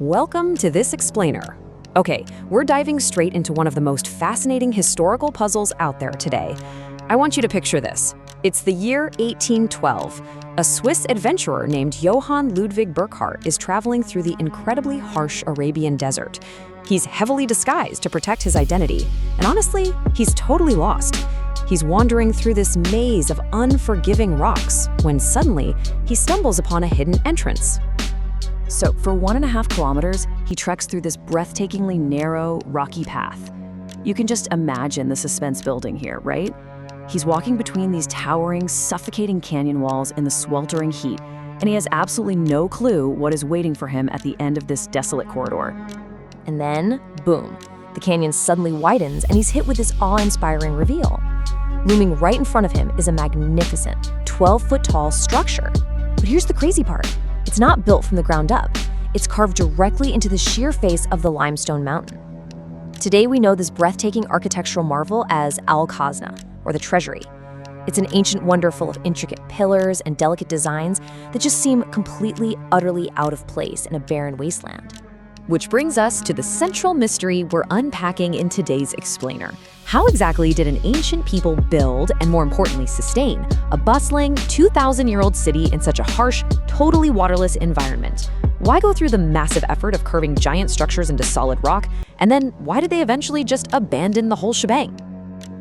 Welcome to this explainer. Okay, we're diving straight into one of the most fascinating historical puzzles out there today. I want you to picture this. It's the year 1812. A Swiss adventurer named Johann Ludwig Burckhardt is traveling through the incredibly harsh Arabian desert. He's heavily disguised to protect his identity, and honestly, he's totally lost. He's wandering through this maze of unforgiving rocks when suddenly he stumbles upon a hidden entrance. So for 1.5 kilometers, he treks through this breathtakingly narrow, rocky path. You can just imagine the suspense building here, right? He's walking between these towering, suffocating canyon walls in the sweltering heat, and he has absolutely no clue what is waiting for him at the end of this desolate corridor. And then, boom, the canyon suddenly widens and he's hit with this awe-inspiring reveal. Looming right in front of him is a magnificent, 12-foot-tall structure. But here's the crazy part. It's not built from the ground up. It's carved directly into the sheer face of the limestone mountain. Today we know this breathtaking architectural marvel as Al-Khazna, or the Treasury. It's an ancient wonder full of intricate pillars and delicate designs that just seem completely, utterly out of place in a barren wasteland. Which brings us to the central mystery we're unpacking in today's explainer. How exactly did an ancient people build, and more importantly sustain, a bustling, 2,000-year-old city in such a harsh, totally waterless environment? Why go through the massive effort of curving giant structures into solid rock, and then why did they eventually just abandon the whole shebang?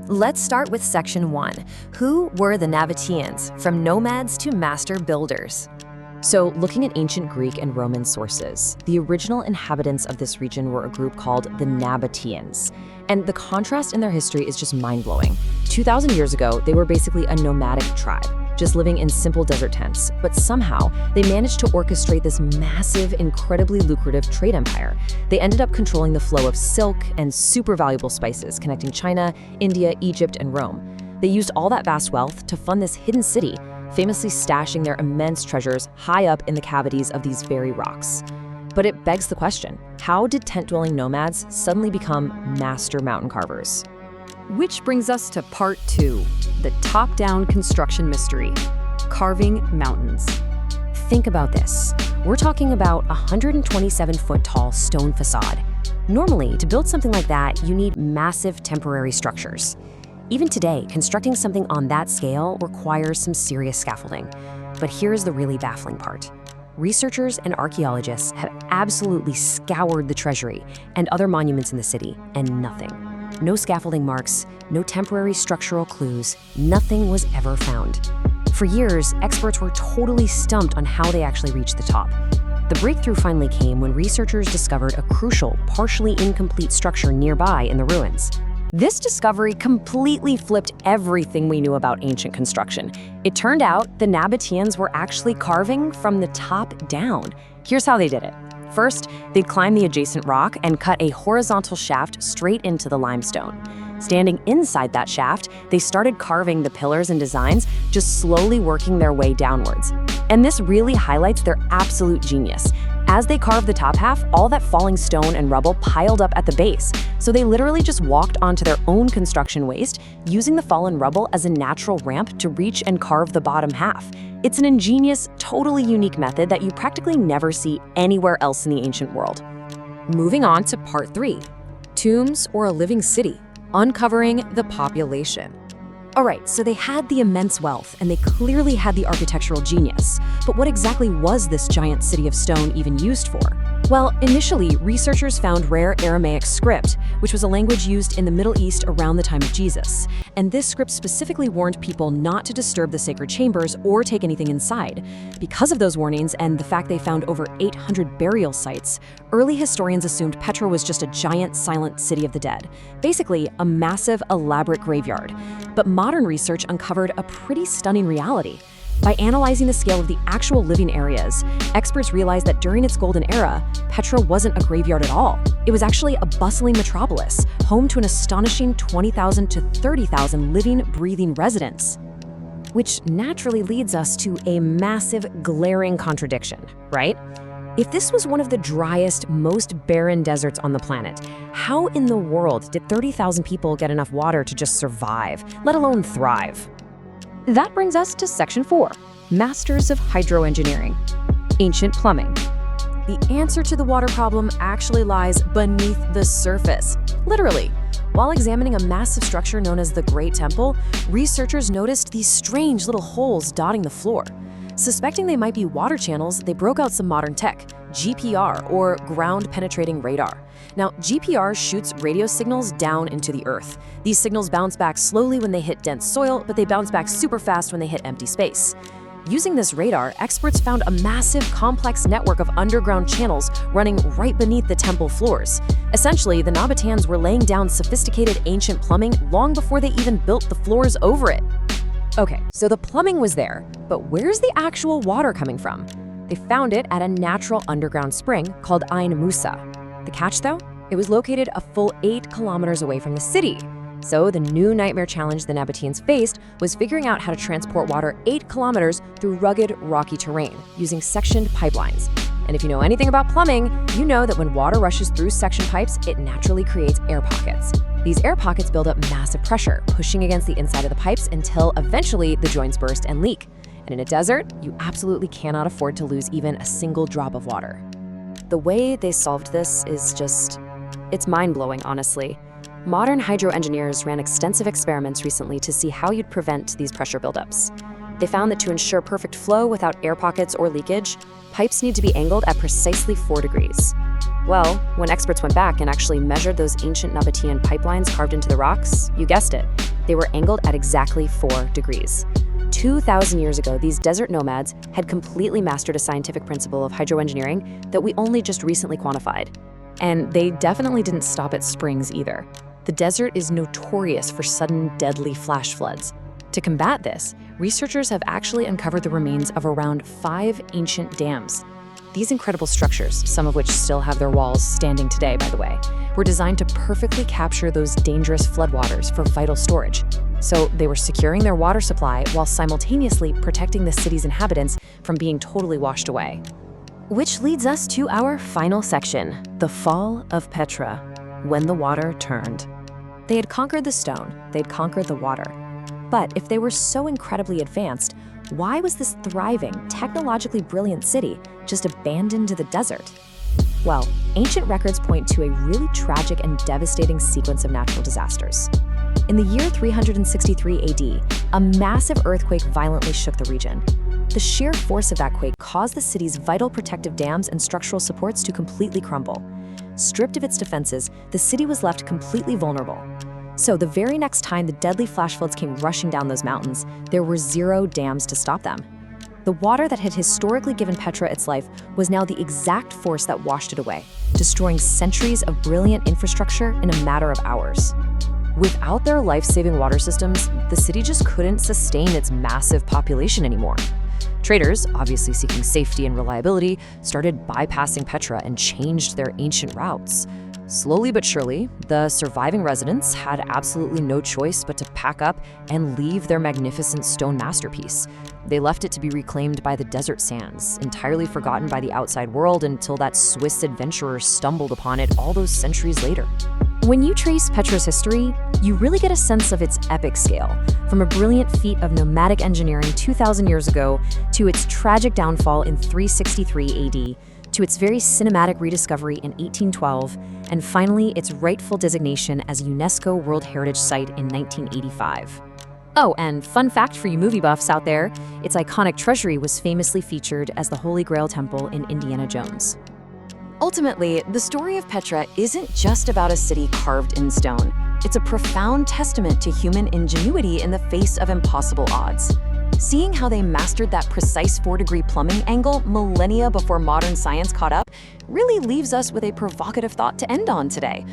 Let's start with section 1. Who were the Nabateans, from nomads to master builders? So, looking at ancient Greek and Roman sources, the original inhabitants of this region were a group called the Nabateans. And the contrast in their history is just mind-blowing. 2,000 years ago, they were basically a nomadic tribe, just living in simple desert tents. But somehow, they managed to orchestrate this massive, incredibly lucrative trade empire. They ended up controlling the flow of silk and super valuable spices, connecting China, India, Egypt, and Rome. They used all that vast wealth to fund this hidden city, famously stashing their immense treasures high up in the cavities of these very rocks. But it begs the question, how did tent-dwelling nomads suddenly become master mountain carvers? Which brings us to part 2, the top-down construction mystery, carving mountains. Think about this. We're talking about a 127-foot-tall stone facade. Normally, to build something like that, you need massive temporary structures. Even today, constructing something on that scale requires some serious scaffolding. But here's the really baffling part. Researchers and archaeologists have absolutely scoured the treasury and other monuments in the city, and nothing. No scaffolding marks, no temporary structural clues, nothing was ever found. For years, experts were totally stumped on how they actually reached the top. The breakthrough finally came when researchers discovered a crucial, partially incomplete structure nearby in the ruins. This discovery completely flipped everything we knew about ancient construction. It turned out the Nabateans were actually carving from the top down. Here's how they did it. First, they'd climb the adjacent rock and cut a horizontal shaft straight into the limestone. Standing inside that shaft, they started carving the pillars and designs, just slowly working their way downwards. And this really highlights their absolute genius. As they carved the top half, all that falling stone and rubble piled up at the base, so they literally just walked onto their own construction waste, using the fallen rubble as a natural ramp to reach and carve the bottom half. It's an ingenious, totally unique method that you practically never see anywhere else in the ancient world. Moving on to part 3, tombs or a living city, uncovering the population. All right, so they had the immense wealth, and they clearly had the architectural genius. But what exactly was this giant city of stone even used for? Well, initially, researchers found rare Aramaic script, which was a language used in the Middle East around the time of Jesus. And this script specifically warned people not to disturb the sacred chambers or take anything inside. Because of those warnings and the fact they found over 800 burial sites, early historians assumed Petra was just a giant, silent city of the dead. Basically, a massive, elaborate graveyard. But modern research uncovered a pretty stunning reality. By analyzing the scale of the actual living areas, experts realized that during its golden era, Petra wasn't a graveyard at all. It was actually a bustling metropolis, home to an astonishing 20,000 to 30,000 living, breathing residents. Which naturally leads us to a massive, glaring contradiction, right? If this was one of the driest, most barren deserts on the planet, how in the world did 30,000 people get enough water to just survive, let alone thrive? That brings us to section 4, Masters of Hydroengineering, Ancient Plumbing. The answer to the water problem actually lies beneath the surface. Literally. While examining a massive structure known as the Great Temple, researchers noticed these strange little holes dotting the floor. Suspecting they might be water channels, they broke out some modern tech, GPR, or ground-penetrating radar. Now, GPR shoots radio signals down into the earth. These signals bounce back slowly when they hit dense soil, but they bounce back super fast when they hit empty space. Using this radar, experts found a massive, complex network of underground channels running right beneath the temple floors. Essentially, the Nabateans were laying down sophisticated ancient plumbing long before they even built the floors over it. Okay, so the plumbing was there, but where's the actual water coming from? They found it at a natural underground spring called Ain Musa. The catch, though? It was located a full 8 kilometers away from the city. So the new nightmare challenge the Nabateans faced was figuring out how to transport water 8 kilometers through rugged, rocky terrain using sectioned pipelines. And if you know anything about plumbing, you know that when water rushes through section pipes, it naturally creates air pockets. These air pockets build up massive pressure, pushing against the inside of the pipes until eventually the joints burst and leak. And in a desert, you absolutely cannot afford to lose even a single drop of water. The way they solved this is it's mind-blowing, honestly. Modern hydro engineers ran extensive experiments recently to see how you'd prevent these pressure buildups. They found that to ensure perfect flow without air pockets or leakage, pipes need to be angled at precisely 4 degrees. Well, when experts went back and actually measured those ancient Nabatean pipelines carved into the rocks, you guessed it, they were angled at exactly 4 degrees. 2,000 years ago, these desert nomads had completely mastered a scientific principle of hydroengineering that we only just recently quantified. And they definitely didn't stop at springs either. The desert is notorious for sudden, deadly flash floods. To combat this, researchers have actually uncovered the remains of around 5 ancient dams. These incredible structures, some of which still have their walls standing today, by the way, were designed to perfectly capture those dangerous floodwaters for vital storage. So they were securing their water supply while simultaneously protecting the city's inhabitants from being totally washed away. Which leads us to our final section, the fall of Petra, when the water turned. They had conquered the stone, they'd conquered the water. But if they were so incredibly advanced, why was this thriving, technologically brilliant city just abandoned to the desert? Well, ancient records point to a really tragic and devastating sequence of natural disasters. In the year 363 AD, a massive earthquake violently shook the region. The sheer force of that quake caused the city's vital protective dams and structural supports to completely crumble. Stripped of its defenses, the city was left completely vulnerable. So the very next time the deadly flash floods came rushing down those mountains, there were 0 dams to stop them. The water that had historically given Petra its life was now the exact force that washed it away, destroying centuries of brilliant infrastructure in a matter of hours. Without their life-saving water systems, the city just couldn't sustain its massive population anymore. Traders, obviously seeking safety and reliability, started bypassing Petra and changed their ancient routes. Slowly but surely, the surviving residents had absolutely no choice but to pack up and leave their magnificent stone masterpiece. They left it to be reclaimed by the desert sands, entirely forgotten by the outside world until that Swiss adventurer stumbled upon it all those centuries later. When you trace Petra's history, you really get a sense of its epic scale, from a brilliant feat of nomadic engineering 2,000 years ago to its tragic downfall in 363 AD, to its very cinematic rediscovery in 1812, and finally its rightful designation as a UNESCO World Heritage Site in 1985. Oh, and fun fact for you movie buffs out there, its iconic treasury was famously featured as the Holy Grail Temple in Indiana Jones. Ultimately, the story of Petra isn't just about a city carved in stone. It's a profound testament to human ingenuity in the face of impossible odds. Seeing how they mastered that precise 4-degree plumbing angle millennia before modern science caught up really leaves us with a provocative thought to end on today.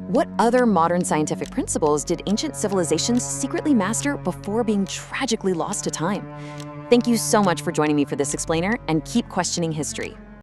What other modern scientific principles did ancient civilizations secretly master before being tragically lost to time? Thank you so much for joining me for this explainer, and keep questioning history.